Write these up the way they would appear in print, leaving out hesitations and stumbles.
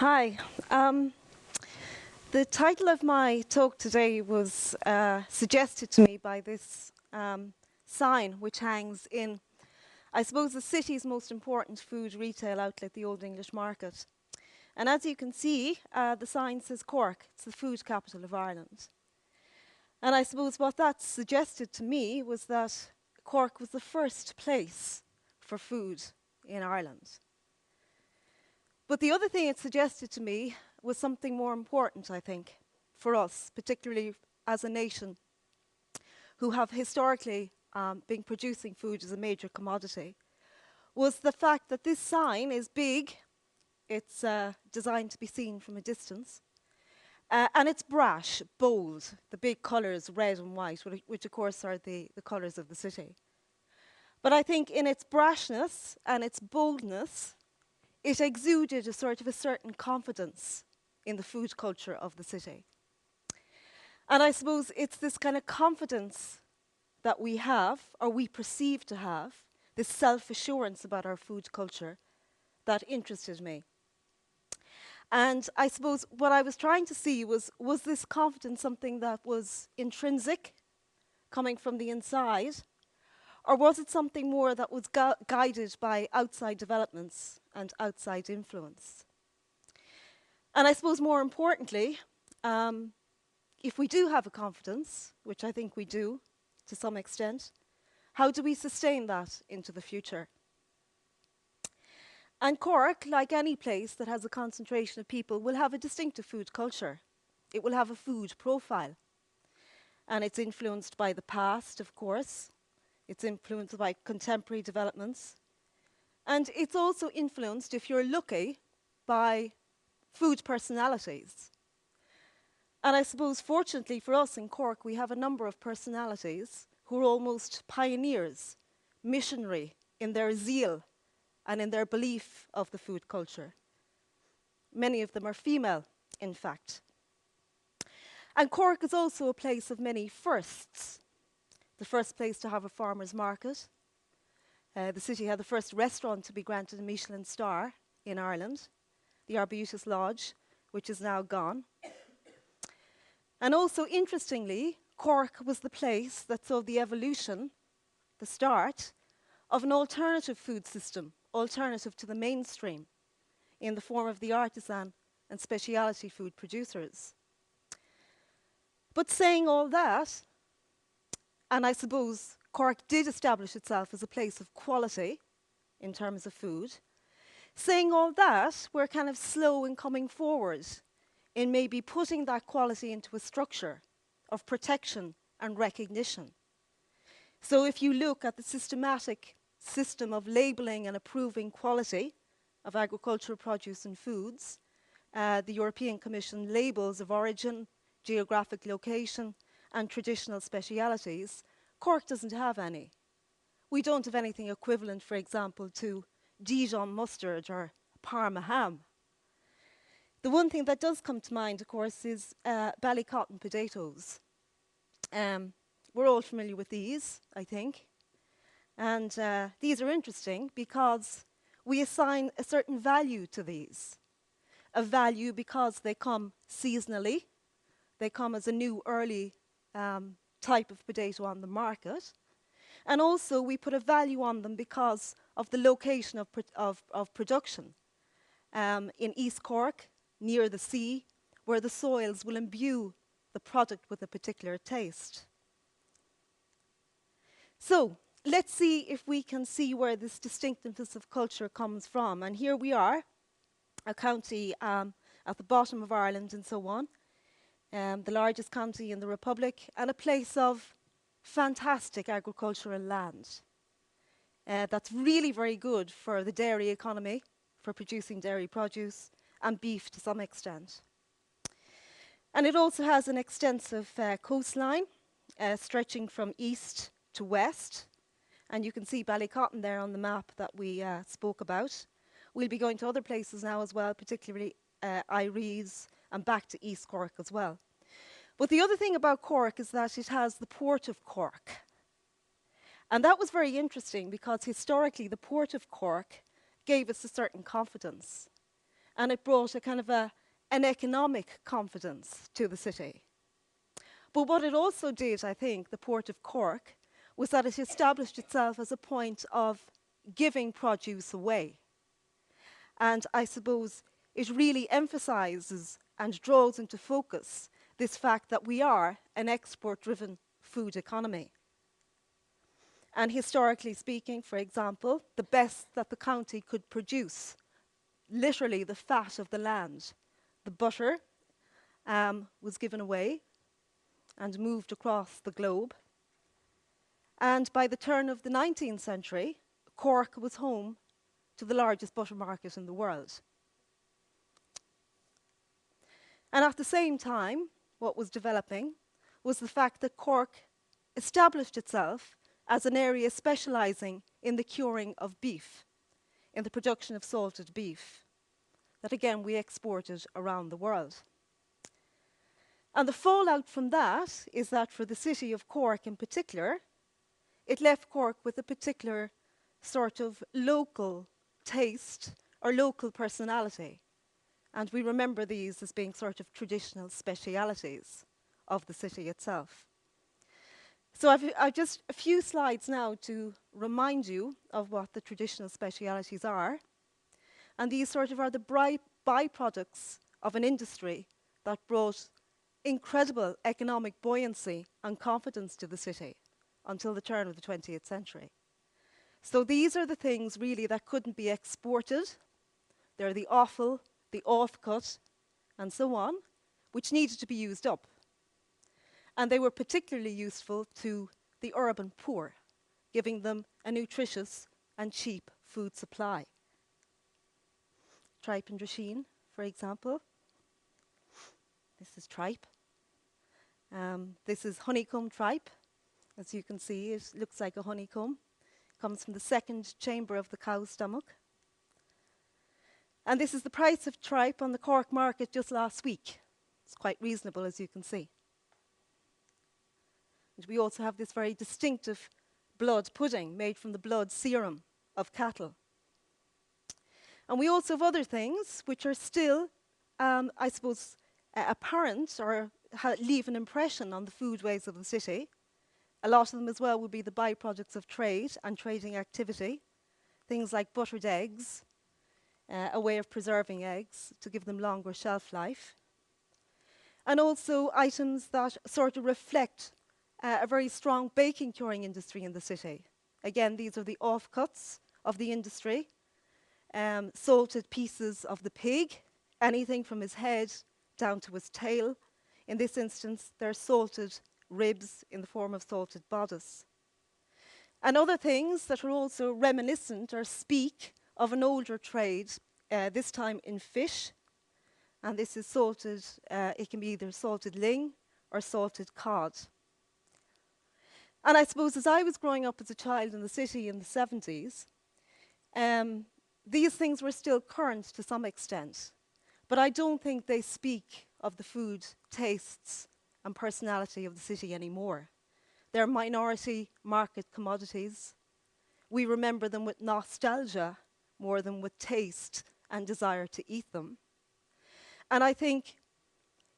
Hi. The title of my talk today was suggested to me by this sign which hangs in, I suppose, the city's most important food retail outlet, the Old English Market. And as you can see, the sign says Cork. It's the food capital of Ireland. And I suppose what that suggested to me was that Cork was the first place for food in Ireland. But the other thing it suggested to me was something more important, I think, for us, particularly as a nation who have historically been producing food as a major commodity, was the fact that this sign is big, it's designed to be seen from a distance, and it's brash, bold, the big colours, red and white, which of course are the colours of the city. But I think in its brashness and its boldness, it exuded a certain confidence in the food culture of the city. And I suppose it's this kind of confidence that we have, or we perceive to have, this self-assurance about our food culture, that interested me. And I suppose what I was trying to see was this confidence something that was intrinsic, coming from the inside, or was it something more that was guided by outside developments and outside influence? And I suppose more importantly, if we do have a confidence, which I think we do to some extent, how do we sustain that into the future? And Cork, like any place that has a concentration of people, will have a distinctive food culture. It will have a food profile. And it's influenced by the past, of course. It's influenced by contemporary developments. And it's also influenced, if you're lucky, by food personalities. And I suppose, fortunately for us in Cork, we have a number of personalities who are almost pioneers, missionary in their zeal and in their belief of the food culture. Many of them are female, in fact. And Cork is also a place of many firsts. The first place to have a farmer's market. The city had the first restaurant to be granted a Michelin star in Ireland, the Arbutus Lodge, which is now gone. And also, interestingly, Cork was the place that saw the evolution, the start, of an alternative food system, alternative to the mainstream, in the form of the artisan and speciality food producers. But saying all that, and I suppose Cork did establish itself as a place of quality in terms of food. Saying all that, we're kind of slow in coming forward in maybe putting that quality into a structure of protection and recognition. So if you look at the systematic system of labelling and approving quality of agricultural produce and foods, the European Commission labels of origin, geographic location, and traditional specialities, Cork doesn't have any. We don't have anything equivalent, for example, to Dijon mustard or Parma ham. The one thing that does come to mind, of course, is Ballycotton potatoes. We're all familiar with these, I think. And these are interesting because we assign a certain value to these. A value because they come seasonally. They come as a new early type of potato on the market. And also we put a value on them because of the location of production. In East Cork, near the sea, where the soils will imbue the product with a particular taste. So let's see if we can see where this distinctiveness of culture comes from. And here we are, a county at the bottom of Ireland and so on. The largest county in the Republic, and a place of fantastic agricultural land. That's really very good for the dairy economy, for producing dairy produce, and beef to some extent. And it also has an extensive coastline, stretching from east to west. And you can see Ballycotton there on the map that we spoke about. We'll be going to other places now as well, particularly Irees, and back to East Cork as well. But the other thing about Cork is that it has the Port of Cork. And that was very interesting because historically the Port of Cork gave us a certain confidence. and it brought a kind of an economic confidence to the city. But what it also did, I think, the Port of Cork, was that it established itself as a point of giving produce away. And I suppose it really emphasises and draws into focus this fact that we are an export-driven food economy. And historically speaking, for example, the best that the county could produce, literally the fat of the land, the butter, was given away and moved across the globe. And by the turn of the 19th century, Cork was home to the largest butter market in the world. And at the same time, what was developing was the fact that Cork established itself as an area specialising in the curing of beef, in the production of salted beef, that again we exported around the world. And the fallout from that is that for the city of Cork in particular, it left Cork with a particular sort of local taste or local personality. And we remember these as being sort of traditional specialities of the city itself. So I've just a few slides now to remind you of what the traditional specialities are. And these sort of are the byproducts of an industry that brought incredible economic buoyancy and confidence to the city until the turn of the 20th century. So these are the things really that couldn't be exported. They're the offal, the offcut, and so on, which needed to be used up. And they were particularly useful to the urban poor, giving them a nutritious and cheap food supply. Tripe and drisheen, for example. This is tripe. This is honeycomb tripe. As you can see, it looks like a honeycomb. Comes from the second chamber of the cow's stomach. And this is the price of tripe on the Cork market just last week. It's quite reasonable, as you can see. And we also have this very distinctive blood pudding made from the blood serum of cattle. And we also have other things which are still, I suppose, apparent or leave an impression on the foodways of the city. A lot of them as well would be the byproducts of trade and trading activity. Things like buttered eggs, a way of preserving eggs to give them longer shelf life. And also items that sort of reflect a very strong baking curing industry in the city. Again, these are the offcuts of the industry. Salted pieces of the pig, anything from his head down to his tail. In this instance, they're salted ribs in the form of salted bodice. And other things that are also reminiscent or speak of an older trade, this time in fish. And this is salted, it can be either salted ling or salted cod. And I suppose as I was growing up as a child in the city in the 70s, these things were still current to some extent. But I don't think they speak of the food tastes and personality of the city anymore. They're minority market commodities. We remember them with nostalgia more than with taste and desire to eat them. And I think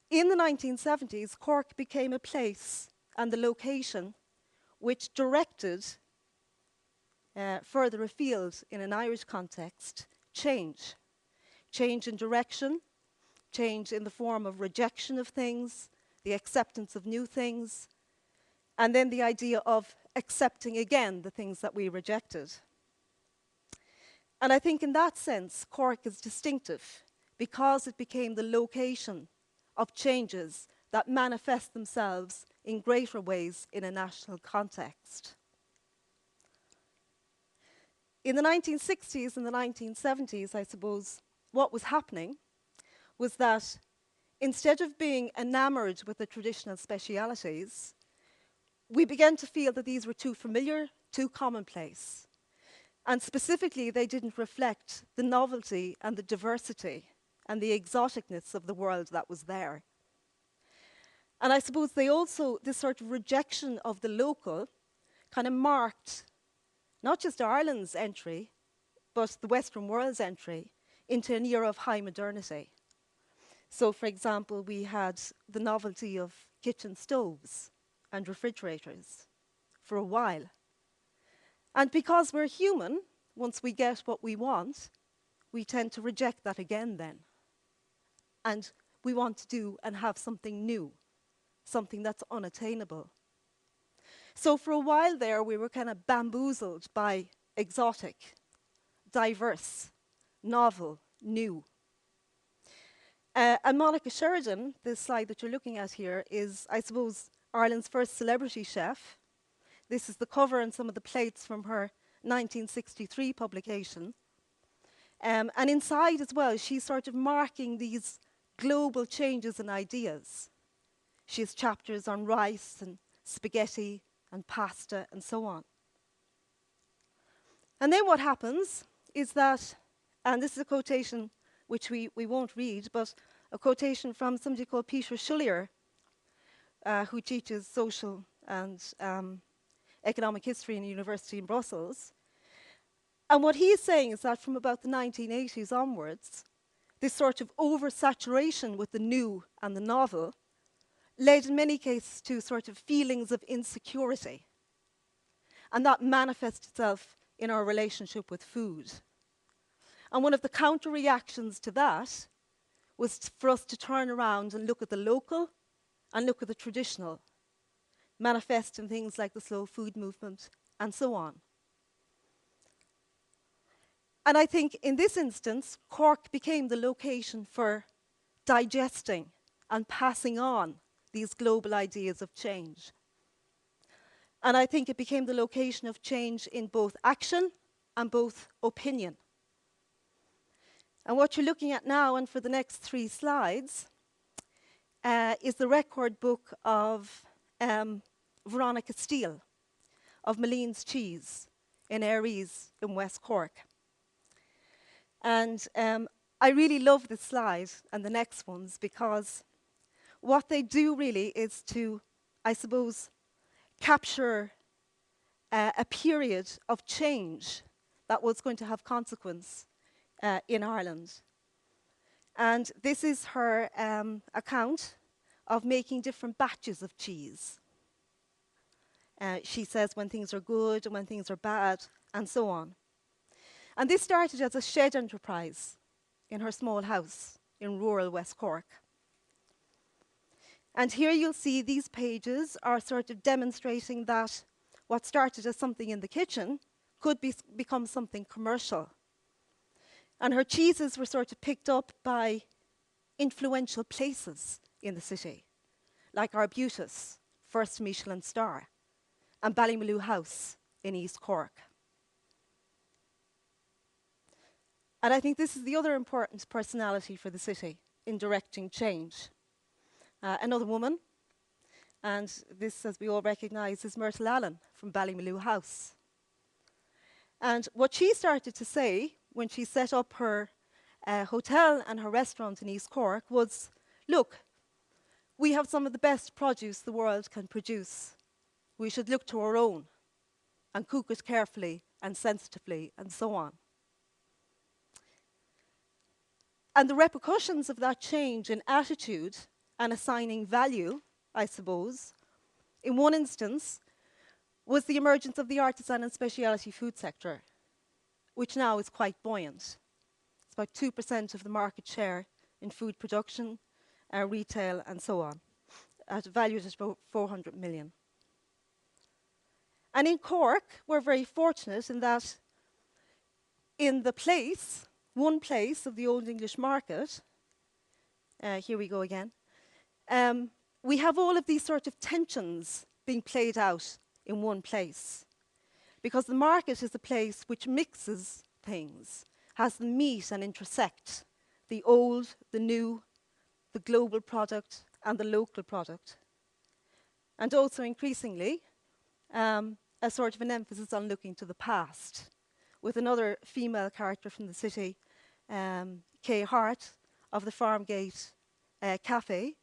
in the 1970s, Cork became a place and the location which directed further afield in an Irish context change. Change in direction, change in the form of rejection of things, the acceptance of new things, and then the idea of accepting again the things that we rejected. And I think in that sense, Cork is distinctive because it became the location of changes that manifest themselves in greater ways in a national context. In the 1960s and the 1970s, I suppose, what was happening was that instead of being enamoured with the traditional specialities, we began to feel that these were too familiar, too commonplace. And specifically, they didn't reflect the novelty and the diversity and the exoticness of the world that was there. And I suppose they also, this sort of rejection of the local kind of marked not just Ireland's entry, but the Western world's entry into an era of high modernity. So, for example, we had the novelty of kitchen stoves and refrigerators for a while. And because we're human, once we get what we want, we tend to reject that again then. And we want to do and have something new, something that's unattainable. So for a while there, we were kind of bamboozled by exotic, diverse, novel, new. And Monica Sheridan, this slide that you're looking at here, is, I suppose, Ireland's first celebrity chef. This is the cover and some of the plates from her 1963 publication. And inside as well, she's sort of marking these global changes and ideas. She has chapters on rice and spaghetti and pasta and so on. And then what happens is that, and this is a quotation which we won't read, but a quotation from somebody called Peter Schullier, who teaches social and economic history in a university in Brussels. And what he's saying is that from about the 1980s onwards, this sort of oversaturation with the new and the novel led in many cases to sort of feelings of insecurity. And that manifests itself in our relationship with food. And one of the counter-reactions to that was for us to turn around and look at the local and look at the traditional, manifest in things like the slow food movement and so on. And I think in this instance, Cork became the location for digesting and passing on these global ideas of change. And I think it became the location of change in both action and both opinion. And what you're looking at now, and for the next 3 slides, is the record book of Veronica Steel, of Maline's Cheese in Aries in West Cork. And I really love this slide and the next ones, because what they do really is to, I suppose, capture a period of change that was going to have consequence in Ireland. And this is her account of making different batches of cheese. She says when things are good and when things are bad, and so on. And this started as a shed enterprise in her small house in rural West Cork. And here you'll see these pages are sort of demonstrating that what started as something in the kitchen could become something commercial. And her cheeses were sort of picked up by influential places in the city, like Arbutus, first Michelin star, and Ballymaloe House in East Cork. And I think this is the other important personality for the city in directing change. Another woman, and this, as we all recognise, is Myrtle Allen from Ballymaloe House. And what she started to say when she set up her hotel and her restaurant in East Cork was, look, we have some of the best produce the world can produce. We should look to our own and cook it carefully and sensitively and so on. And the repercussions of that change in attitude and assigning value, I suppose, in one instance, was the emergence of the artisan and specialty food sector, which now is quite buoyant. It's about 2% of the market share in food production, retail, and so on, valued at about 400 million. And in Cork, we're very fortunate in that in the place, one place of the Old English Market, here we go again, we have all of these sort of tensions being played out in one place. Because the market is a place which mixes things, has them meet and intersect, the old, the new, the global product and the local product. And also increasingly, a sort of an emphasis on looking to the past, with another female character from the city, Kay Hart of the Farmgate Cafe,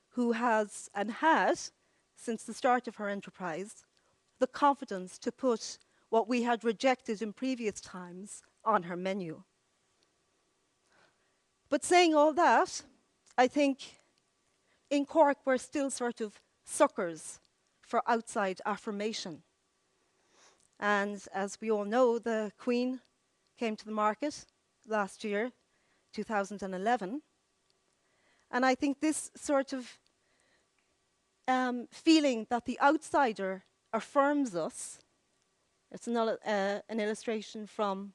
who has and had, since the start of her enterprise, the confidence to put what we had rejected in previous times on her menu. But saying all that, I think in Cork we're still sort of suckers for outside affirmation. And as we all know, the Queen came to the market last year, 2011. And I think this sort of feeling that the outsider affirms us, it's an illustration from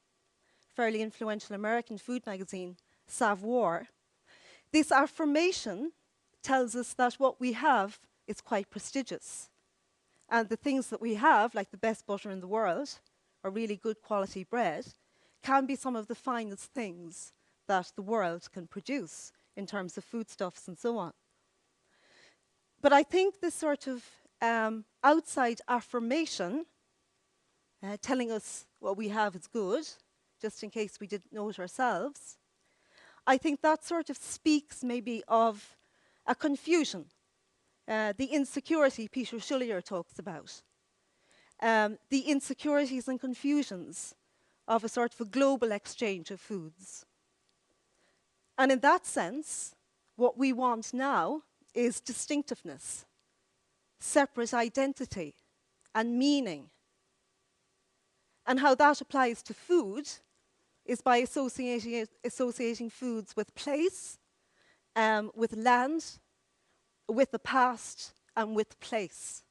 fairly influential American food magazine, Savoir. This affirmation tells us that what we have is quite prestigious. And the things that we have, like the best butter in the world, or really good quality bread, can be some of the finest things that the world can produce in terms of foodstuffs and so on. But I think this sort of outside affirmation, telling us what we have is good, just in case we didn't know it ourselves, I think that sort of speaks maybe of a confusion, the insecurity Peter Schullier talks about, the insecurities and confusions of a sort of a global exchange of foods. And in that sense, what we want now is distinctiveness, separate identity, and meaning. And how that applies to food is by associating foods with place, with land, with the past, and with place.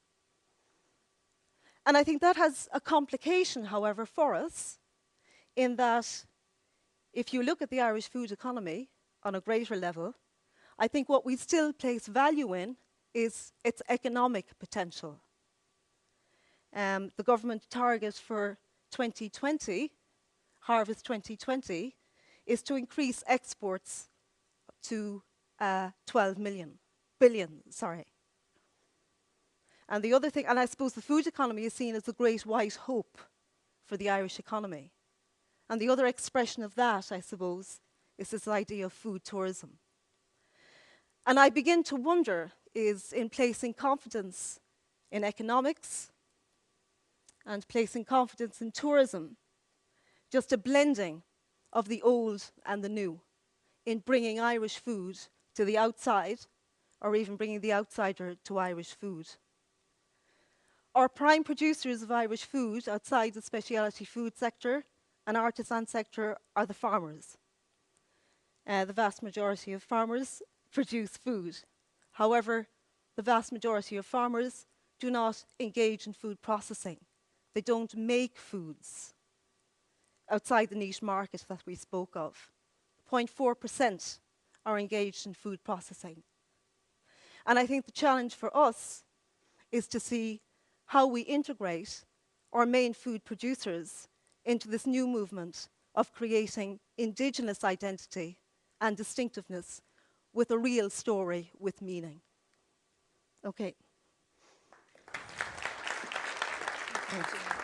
And I think that has a complication, however, for us, in that if you look at the Irish food economy on a greater level, I think what we still place value in is its economic potential. The government target for 2020, Harvest 2020, is to increase exports to 12 billion. And the other thing, and I suppose the food economy is seen as the great white hope for the Irish economy. And the other expression of that, I suppose, is this idea of food tourism. And I begin to wonder, is in placing confidence in economics and placing confidence in tourism just a blending of the old and the new in bringing Irish food to the outside, or even bringing the outsider to Irish food? Our prime producers of Irish food outside the specialty food sector and artisan sector are the farmers. The vast majority of farmers produce food. However, the vast majority of farmers do not engage in food processing. They don't make foods outside the niche market that we spoke of. 0.4% are engaged in food processing. And I think the challenge for us is to see how we integrate our main food producers into this new movement of creating indigenous identity and distinctiveness with a real story with meaning. Okay. Thank you.